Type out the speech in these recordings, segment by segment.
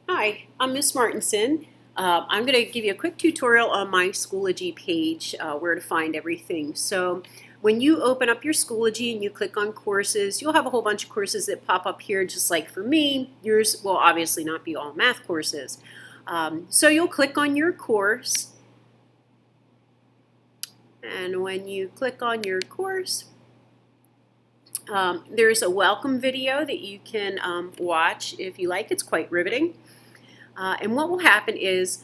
Hi, I'm Miss Martinson. I'm going to give you a quick tutorial on my Schoology page, where to find everything. So when you open up your Schoology and you click on courses, you'll have a whole bunch of courses that pop up here, just like for me. Yours will obviously not be all math courses. So you'll click on your course, and when you click on your course, there's a welcome video that you can watch if you like. It's quite riveting. And what will happen is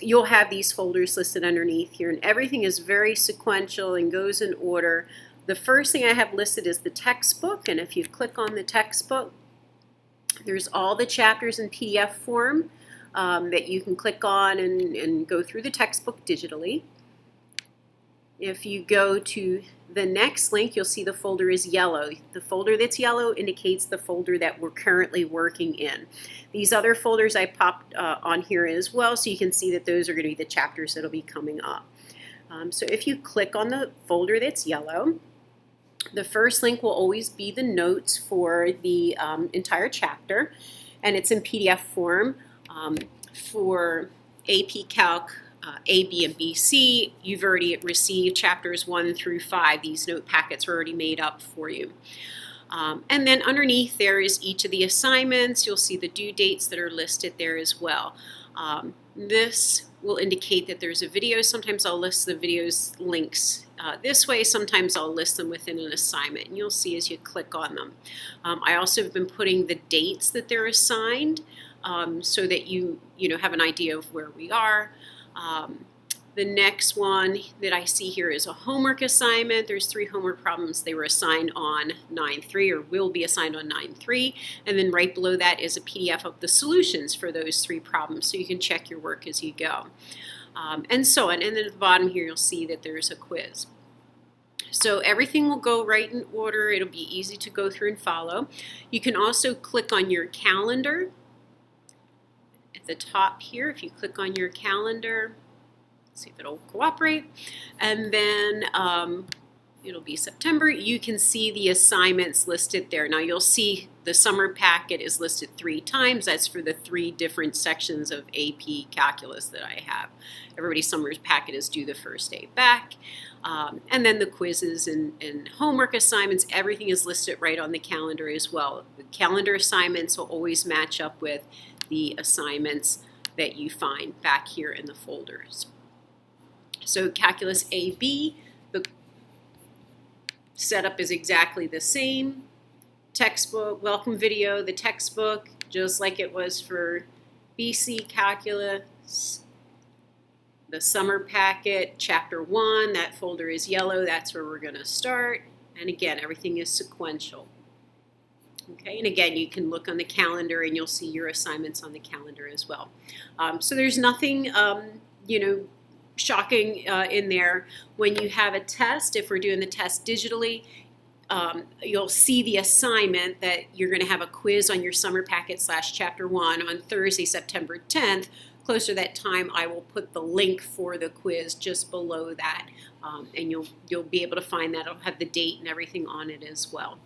you'll have these folders listed underneath here, and everything is very sequential and goes in order. The first thing I have listed is the textbook, and if you click on the textbook, there's all the chapters in PDF form that you can click on and go through the textbook digitally. If you go to the next link, you'll see the folder is yellow. The folder that's yellow indicates the folder that we're currently working in. These other folders I popped on here as well, so you can see that those are going to be the chapters that will be coming up. So if you click on the folder that's yellow, the first link will always be the notes for the entire chapter, and it's in PDF form. For AP Calc A, B, and BC, you've already received chapters 1 through 5. These note packets are already made up for you. And then underneath there is each of the assignments. You'll see the due dates that are listed there as well. This will indicate that there's a video. Sometimes I'll list the videos links this way. Sometimes I'll list them within an assignment, and you'll see as you click on them. I also have been putting the dates that they're assigned so that you have an idea of where we are. The next one that I see here is a homework assignment. There's 3 homework problems. They were assigned on 9/3 or will be assigned on 9/3. And then right below that is a PDF of the solutions for those 3 problems, so you can check your work as you go. And so on. And then at the bottom here, you'll see that there's a quiz. So everything will go right in order. It'll be easy to go through and follow. You can also click on your calendar. At the top here, if you click on your calendar, see if it'll cooperate, and then it'll be September. You can see the assignments listed there. Now you'll see the summer packet is listed 3 times. That's for the 3 different sections of AP Calculus that I have. Everybody's summer packet is due the first day back. And then the quizzes and homework assignments, everything is listed right on the calendar as well. The calendar assignments will always match up with the assignments that you find back here in the folders. So Calculus AB, the setup is exactly the same. Textbook, welcome video, the textbook, just like it was for BC Calculus. The summer packet, chapter 1, that folder is yellow, that's where we're going to start. And again, everything is sequential. Okay, and again, you can look on the calendar and you'll see your assignments on the calendar as well. So there's nothing, shocking in there. When you have a test, if we're doing the test digitally, you'll see the assignment that you're going to have a quiz on your summer packet / chapter 1 on Thursday, September 10th. Closer to that time, I will put the link for the quiz just below that, and you'll be able to find that. It'll have the date and everything on it as well.